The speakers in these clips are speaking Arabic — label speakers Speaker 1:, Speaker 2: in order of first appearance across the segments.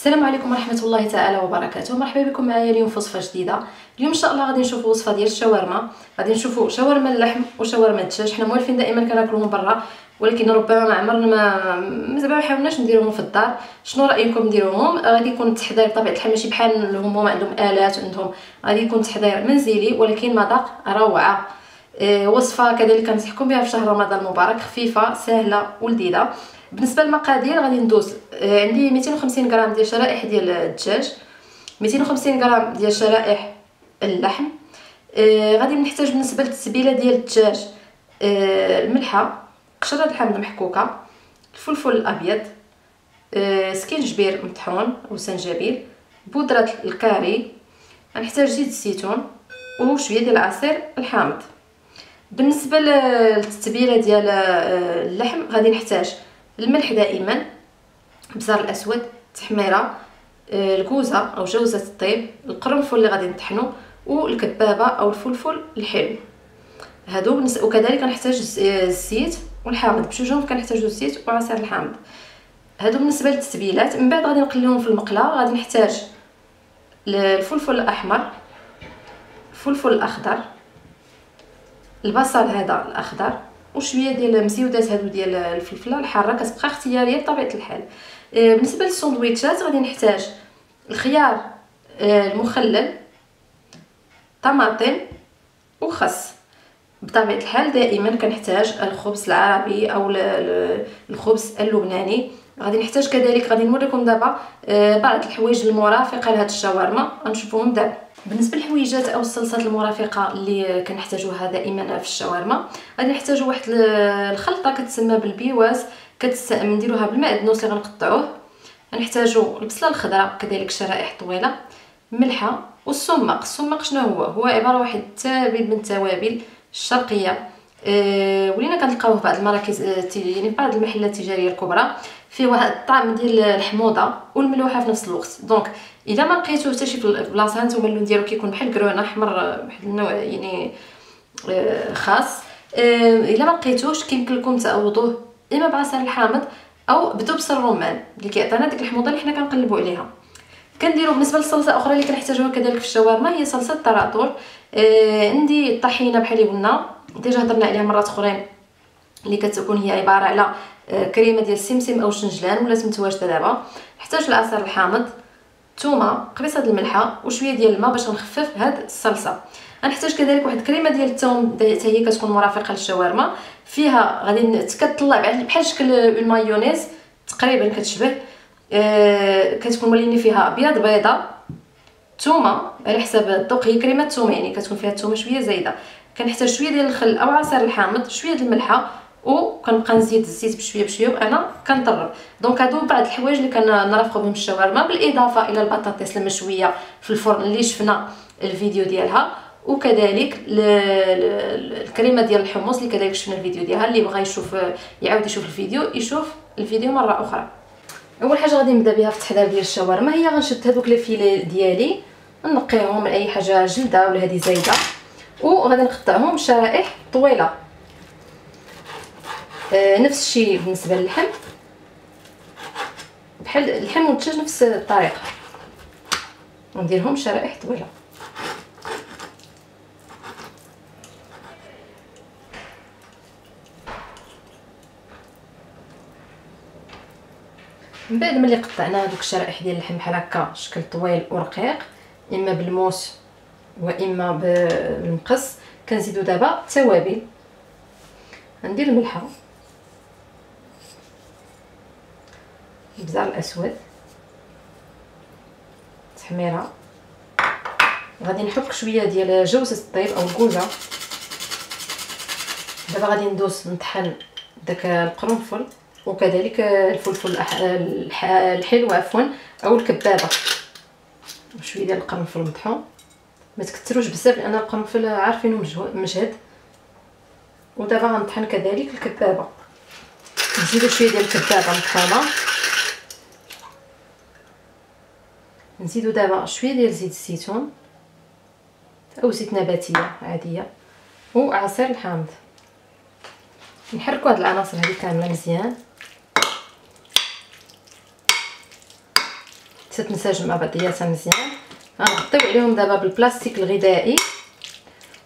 Speaker 1: السلام عليكم ورحمه الله تعالى وبركاته. مرحبا بكم معايا اليوم في وصفه جديده. اليوم ان شاء الله غادي نشوفوا وصفه ديال الشاورما. غادي نشوفوا شاورما اللحم وشاورما الدجاج. حنا موالفين دائما كناكلوهم برا، ولكن ربما ما عمرنا زعما ما حاولناش نديروهم في الدار. شنو رايكم نديروهم؟ غادي يكون التحضير بطبيعه الحال ماشي بحال هما عندهم الات عندهم، غادي يكون تحضير منزلي ولكن مذاق روعه. وصفه كذلك كنصحكم بها في شهر رمضان المبارك، خفيفه سهله ولذيذه. بالنسبه للمقادير غادي ندوز. عندي 250 غرام ديال شرائح ديال الدجاج، 250 غرام ديال شرائح اللحم. غادي نحتاج بالنسبه للتتبيله ديال الدجاج الملحه، قشره الحامض محكوكه، الفلفل الابيض، سكينجبير مطحون او سنجبيل، بودره الكاري، غنحتاج زيت الزيتون وشويه ديال العصير الحامض. بالنسبه للتتبيله ديال اللحم غادي نحتاج الملح دائما، البزار الاسود، التحميره، الكوزه او جوزه الطيب، القرنفل اللي غادي نطحنو، والكبابه او الفلفل الحلو. هادو وكذلك كنحتاج الزيت والحامض، بجوجهم كنحتاجو الزيت وعصير الحامض. هادو بالنسبه للتتبيلات. من بعد غادي نقليهم في المقله. غادي نحتاج الفلفل الاحمر، الفلفل الاخضر، البصل هذا الاخضر، وشويه ديال المزيودات هادو ديال الفلفله الحاره، كتبقى اختياريه بطبيعه الحال. بالنسبه للساندويتشات غادي نحتاج الخيار المخلل، طماطم وخس. بطبيعه الحال دائما كنحتاج الخبز العربي او الخبز اللبناني. غادي نحتاج كذلك، غادي نوريكم دابا بعض الحوايج المرافقه لهاد الشاورما غنشوفوهم دابا. بالنسبه للحويجات او الصلصات المرافقه اللي كنحتاجوها دائما في الشاورما، غادي نحتاجوا واحد الخلطه كتسمى بالبيواز، نديروها بالمعدنوس اللي غنقطعوه. غنحتاجوا البصله الخضراء كذلك شرائح طويله، ملحه، والسماق. السماق شنو هو عباره واحد التابل من التوابل الشرقيه، ولينا كنلقاوه في بعض المراكز يعني في بعض المحلات التجاريه الكبرى. فيه واحد الطعم ديال الحموضه والملوحه في نفس الوقت. دونك اذا ما لقيتوه حتى شي في بلاصه، نتوما اللون ديالو كيكون بحال كرونه احمر، واحد النوع يعني خاص. الا ما لقيتوش كيمكن لكم تعوضوه اما بعصير الحامض او بدبس الرمان اللي كيعطينا ديك الحموضه اللي حنا كنقلبوا عليها. كنديروا بالنسبه للصلصه اخرى اللي كنحتاجوها كذلك في الشاورما هي صلصه الطراطور. عندي الطحينه بحال اللي قلنا ديجا هضرنا عليها مرات اخرين، اللي كتكون هي عباره على كريمه ديال السمسم او الشنجلان ولا متواجده دابا. نحتاج العصير الحامض، ثومه، قريصه الملحه، وشويه ديال الماء باش نخفف هاد الصلصه. غنحتاج كذلك واحد الكريمه ديال الثوم حتى هي كتكون مرافقه للشاورما. فيها غادي كتطلع بحال شكل المايونيز تقريبا كتشبه، كتكون وليني فيها ابيض بيضه، ثومه على حساب الذوق. هي كريمه ثوم يعني كتكون فيها الثومه شويه زايده. كنحتاج شويه ديال الخل او عصير الحامض، شويه ديال الملحه، وكنبقى نزيد الزيت بشويه بشويه وانا كنطرب. دونك هادو بعض الحوايج اللي كنرافقوا بهم الشاورما، بالاضافه الى البطاطس المشويه في الفرن اللي شفنا الفيديو ديالها، وكذلك الكريمه ديال الحمص اللي كذلك شفنا الفيديو ديالها. اللي بغى يشوف يعاود يشوف الفيديو يشوف الفيديو مره اخرى. اول حاجه غادي نبدا بها في التحضير ديال الشاورما هي غنشد هذوك لي فيلي ديالي، نقيهم من اي حاجه جلده ولا هذه زايده، وغادي نقطعهم شرائح طويله. نفس الشيء بالنسبه للحم، بحال اللحم والدجاج نفس الطريقه، ونديرهم شرائح طويله. من بعد ملي قطعنا هذوك الشرائح ديال اللحم بحال هكا شكل طويل ورقيق، اما بالموس واما بالمقص، كنزيدو دابا التوابل. غندير الملحه، البزار الاسود، التحميره، غادي نحك شويه ديال جوزة الطيب او الكوزه. دابا غادي ندوز نطحن داك القرنفل وكذلك الفلفل الحلو عفوا او الكبابه، وشويه ديال القرنفل مطحون. ما تكثروش بزاف لان القرنفل عارفينه مجهد. ودابا غنطحن كذلك الكبابه، نزيدو شويه ديال الكبابه مطحونه، نزيدو دابا شويه ديال زيت الزيتون او زيت نباتيه عاديه، وعصير الحامض. نحركوا هاد العناصر هذه كامله مزيان. تتنسجم مع بعضياتها مزيان. غنغطيو عليهم دابا بالبلاستيك الغذائي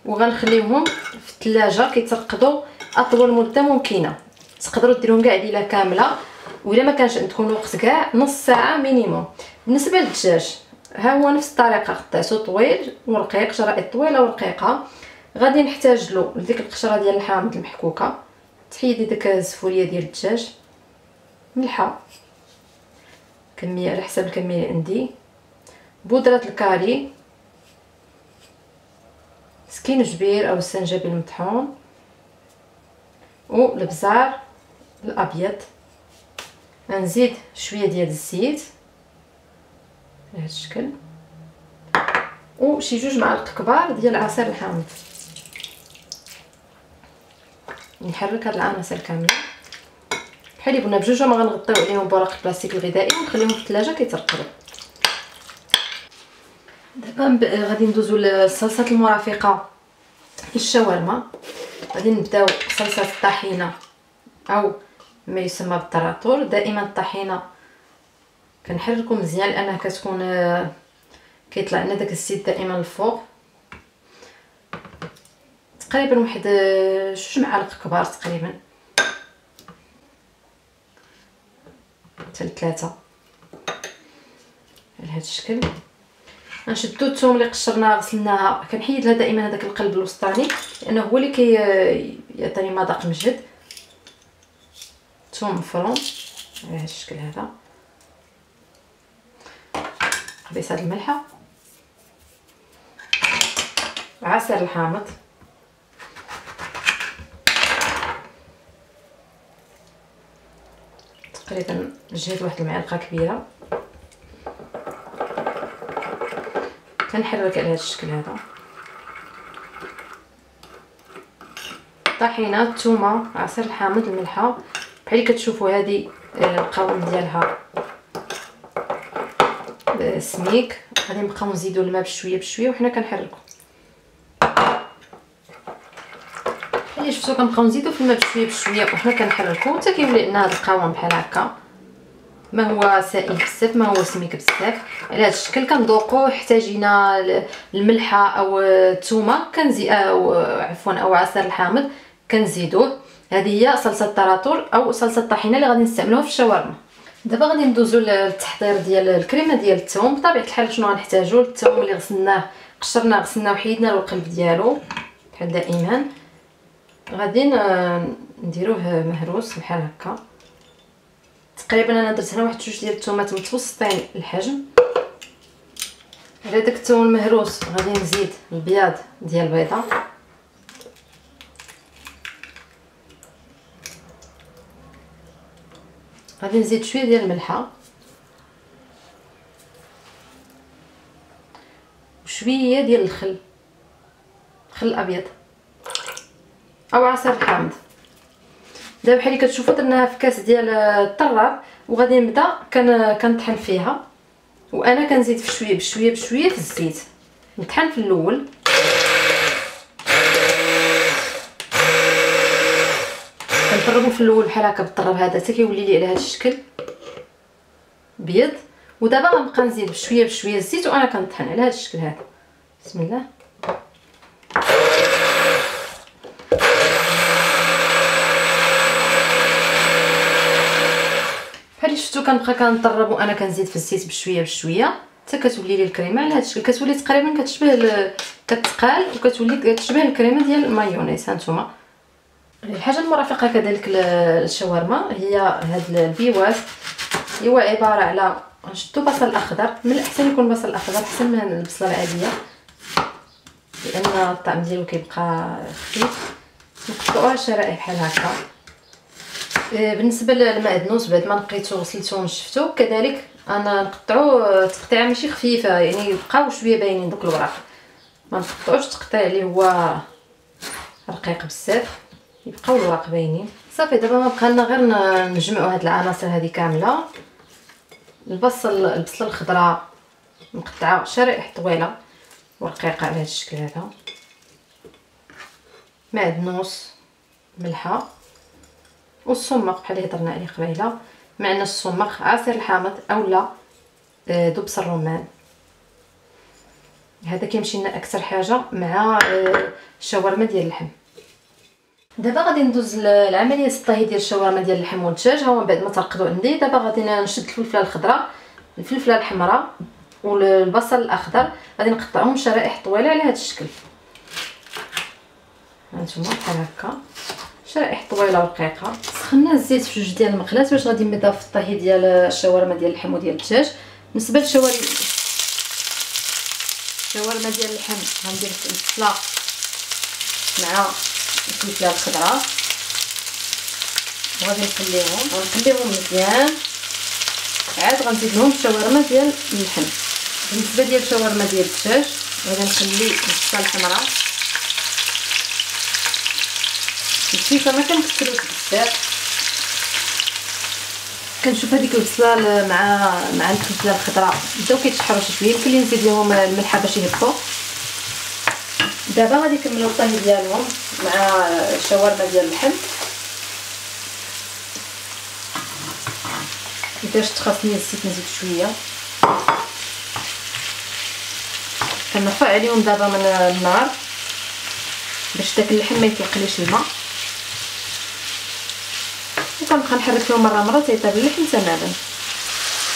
Speaker 1: وغنخليوهم في الثلاجه كيترقدوا اطول مده ممكنه. تقدروا ديروهم كاع ليله كامله، وإلا ما كانش عندكم الوقت كاع نص ساعه مينيموم. بالنسبه للدجاج ها هو نفس الطريقه، قطعته طويل ورقيق، شرائط طويله ورقيقه. غادي نحتاج له ديك القشره ديال الحامض المحكوكه، تحيدي ديك الزفوريه ديال الدجاج، ملحه كميه على حسب الكميه اللي عندي، بودره الكاري، سكينجبير او السنجبيل المطحون، والابزار الابيض. غنزيد شويه ديال الزيت بهذا الشكل، وشي 2 معالق كبار ديال عصير الحامض. نحرك هاد العناصر كامله بحال اللي قلنا بجوج، ما غنغطيو عليهم بورق البلاستيك الغذائي ونخليهم في الثلاجه كيترقدوا. دابا غادي ندوزو للصلصه المرافقه للشاورما. غادي نبداو صلصه الطحينه او ما يسمى بالتراتور. دائما الطحينه كنحركو مزيان لانها كتكون كيطلع لنا داك الزيت دائما الفوق. تقريبا واحد 2 معالق كبار تقريبا حتى 3 على هذا الشكل. غنشدو الثوم اللي قشرناها غسلناها، كنحيد لها دائما هذاك القلب الوسطاني لانه هو اللي كيعطيني مذاق مجهد. ثوم مفروم على هذا الشكل هذا، خبيصات الملحه، عصير الحامض، تقريبا جهد واحد المعلقه كبيره. كنحرك على هذا الشكل هذا. طحينه، الثومه، عصير الحامض، الملحه. بحال اللي كتشوفوا هذه القوام ديالها سميك. غادي نبقاو نزيدو الماء بشويه بشويه وحنا كنحركو. اللي شفتو كنبقاو نزيدو في الماء بشويه بشويه وحنا كنحركو حتى كيولي لنا هذا القوام بحال هكا، ما هو سائل بزاف ما هو سميك بزاف. على هذا الشكل كنذوقوا. احتاجينا الملحه او الثومه او عصير الحامض كنزيدوه. هذه هي صلصه التراتور او صلصه الطحينه اللي غادي نستعملوها في الشاورما. دابا غادي ندوزو للتحضير ديال الكريمه ديال الثوم. بطبيعه الحال شنو غنحتاجو؟ الثوم اللي قشرناه غسلناه وحيدنا له القلب ديالو بحال دائما. غادي نديروه مهروس بحال هكا. تقريبا انا درت هنا واحد 2 ديال الثومات متوسطين الحجم. على داك الثوم المهروس غادي نزيد البياض ديال البيضه، غادي نزيد شويه ديال الملحه وشويه ديال الخل الابيض او عصير الحامض. دابا بحال اللي كتشوفوا درناها في كاس ديال الطراب وغادي نبدا كنطحن فيها. وانا كنزيد في شويه بشويه بشويه في الزيت. نطحن في الاول كنطربو في الاول بحال هكا بالطراب هذا حتى كيولي لي على هذا الشكل بيض. ودابا غنبقى نزيد بشويه بشويه الزيت وانا كنطحن على هذا الشكل هذا. بسم الله. بحال شفتوا كنبقى كنطرب وانا كنزيد في الزيت بشويه بشويه حتى كتولي لي الكريمه على هذا الشكل. كتولي تقريبا كتشبه كتقال وكتولي كتشبه الكريمه ديال المايونيز. هانتوما الحاجه المرافقه كذلك للشاورما هي هاد البيواس. هو عباره على غنشدو بصل اخضر، من الاحسن يكون بصل اخضر احسن من البصله العاديه لان الطعم ديالو كيبقى خفيف. نقطعوها شرائح بحال هكا. بالنسبه للمعدنوس بعد ما نقيتو غسلتو ونشفتو كذلك انا نقطعو تقطيعه ماشي خفيفه، يعني يبقاو شويه باينين دوك الوراق. ما نقطعوش تقطيع اللي هو رقيق بزاف، يبقاو الوراق باينين. صافي دابا ما بقى لنا غير نجمعوا هاد العناصر هذه كامله. البصله الخضراء مقطعه شرائح طويله ورقيقه على هذا الشكل هذا. معدنوس، ملحه، والسمق بحال اللي هضرنا عليه قبيله. معنا السمق، عصير الحامض اولا دبس الرمان. هذا كيمشي لنا اكثر حاجه مع الشاورما ديال اللحم. دابا غادي ندوز لعمليه الطهي ديال الشاورما ديال اللحم والدجاج. ها هو من بعد ما ترقدوا عندي. دابا غادي نشد الفلفله الخضراء، الفلفله الحمراء والبصل الاخضر، غادي نقطعهم شرائح طويله على هذا الشكل. هانتوما بحال هكا شرائح طويله ورقيقه. سخنا الزيت في جوج ديال المقلات باش غادي نبدا في الطهي ديال الشاورما ديال اللحم وديال الدجاج. بالنسبه للشاورما ديال اللحم غندير البصله مع الفلفله الخضراء وغادي نقليهم مزيان. عاد غنزيد لهم الشاورما ديال اللحم. بالنسبه ديال الشاورما ديال الدجاج غادي نخلي البصله الحمراء الخفيفه، ما كنكثروش بزاف. كنشوف هذيك البصله مع الفلفله الخضراء بداو كيتشحروا شويه، يمكن لي نزيد لهم الملحه باش يهبطوا. دابا غادي نكملوا الطهي ديالهم مع الشاورما ديال اللحم. اذا شفت خاصني الزيت نزيد شويه. كنرفع عليهم دابا من النار باش داك اللحم ما يطلقليش الماء، وكنبقى نحرك فيهم مره تيطيب اللحم تماما.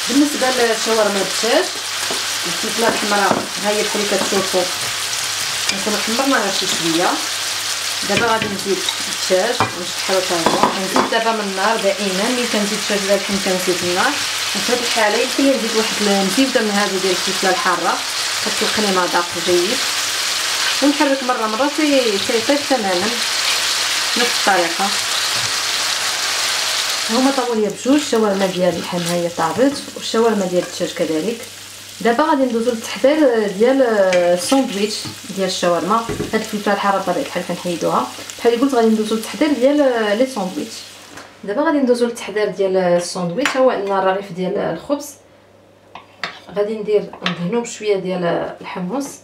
Speaker 1: بالنسبه للشاورما الدجاج الفلفله الحمراء ها هي بحال اللي كتشوفوا نكونوا حمرناها شي شويه. دابا غادي نزيد الدجاج ونشطحو حتى هو. نزيد دابا من النار دائما ملي كنزيد الدجاج ولا اللحم كنزيد النار. وفي هذه الحاله يمكن لي نزيد واحد المزيوده من هذه ديال الفلفله الحاره كتلقى لي مذاق جيد، ونحرك مره تيطيب تماما بنفس الطريقه. هما طاو ليا بجوج. الشاورما ديال اللحم ها هي طابت والشاورما ديال الدجاج كذلك. دابا غادي ندوزو للتحضير ديال الساندويتش ديال الشاورما. هاد الفلفله الحاره بطبيعه الحال كنحيدوها. بحال قلت غادي ندوزو للتحضير ديال لي ساندويتش. دابا غادي ندوزو للتحضير ديال الساندويتش. هو عندنا الرغيف ديال الخبز، غادي ندهنو بشويه ديال الحمص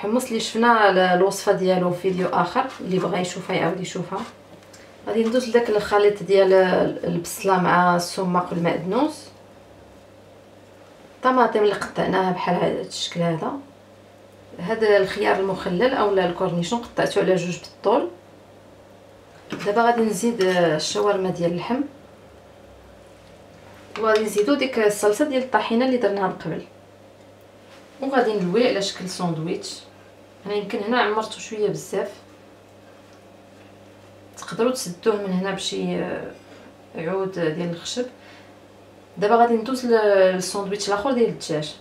Speaker 1: اللي شفنا الوصفه ديالو في فيديو اخر، اللي بغى يشوفها يعاود يشوفها. غادي ندوز لداك الخليط ديال البصله مع السماق والمعدنوس، الطماطم اللي قطعناها بحال هذا الشكل هذا الخيار المخلل اولا الكورنيشون قطعته على جوج بالطول. دابا غادي نزيد الشاورما ديال اللحم، وغادي نزيدو ديك الصلصه ديال الطحينه اللي درناها من قبل، وغادي نلويه على شكل ساندويتش. انا يمكن هنا عمرته شويه بزاف، تقدروا تسدوه من هنا باش يعود ديال الخشب. دابا غادي ندوز للساندويتش الاخر ديال الدجاج.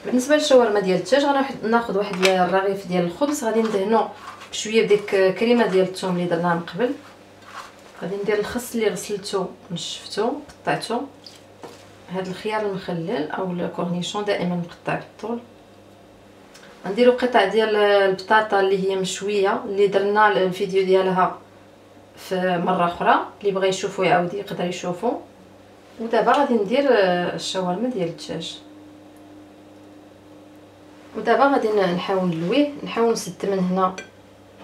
Speaker 1: بالنسبه للشاورما ديال الدجاج غناخذ واحد الرغيف ديال الخبز، غادي ندهنو بشويه بديك كريمه ديال الثوم اللي درناها من قبل. غادي ندير الخس اللي غسلته ونشفتو قطعته، هذا الخيار المخلل او الكورنيشون دائما مقطع بالطول. غنديروا قطع ديال البطاطا اللي هي مشويه اللي درنا الفيديو ديالها في مره اخرى، اللي بغى يشوفو يعاود يقدر يشوفو. ودابا غادي ندير الشاورما ديال الدجاج، ودابا غادي نحاول نلويه، نحاول نسد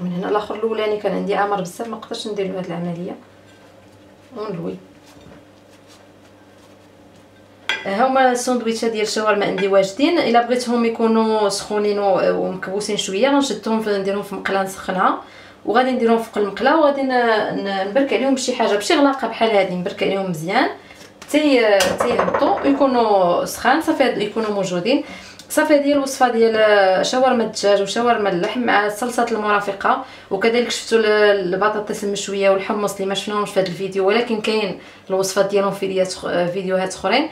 Speaker 1: من هنا الاخر الاولاني كان عندي عامر بزاف ما قدرتش ندير له هذه العمليه، ونلوي. هما الساندويتشات ديال الشاورما عندي واجدين. الا بغيتهم يكونوا سخونين ومكبوسين شويه غنشدهم نديرهم في مقله نسخنها، وغادي نديرهم فوق المقله، وغادي نبرك عليهم بشي حاجه بشي غلاقه بحال هذه، نبرك عليهم مزيان تيهبطوا يكونوا سخان صافي يكونوا موجودين. صافي هذه الوصفه ديال شاورما الدجاج وشاورما اللحم مع الصلصات المرافقه، وكذلك شفتوا البطاطس المشويه والحمص اللي ما شفناهمش في هذا الفيديو، ولكن كاين الوصفات ديالهم في فيديوهات اخرين.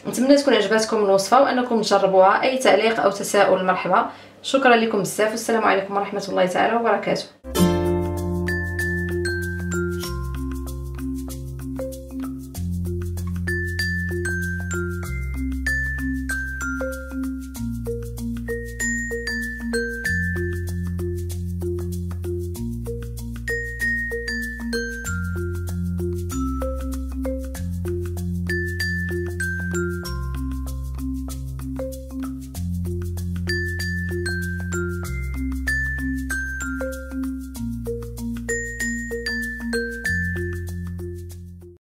Speaker 1: نتمنى تكون عجباتكم الوصفه وانكم تجربوها. اي تعليق او تساؤل مرحبا. شكرا لكم بزاف والسلام عليكم ورحمه الله تعالى وبركاته.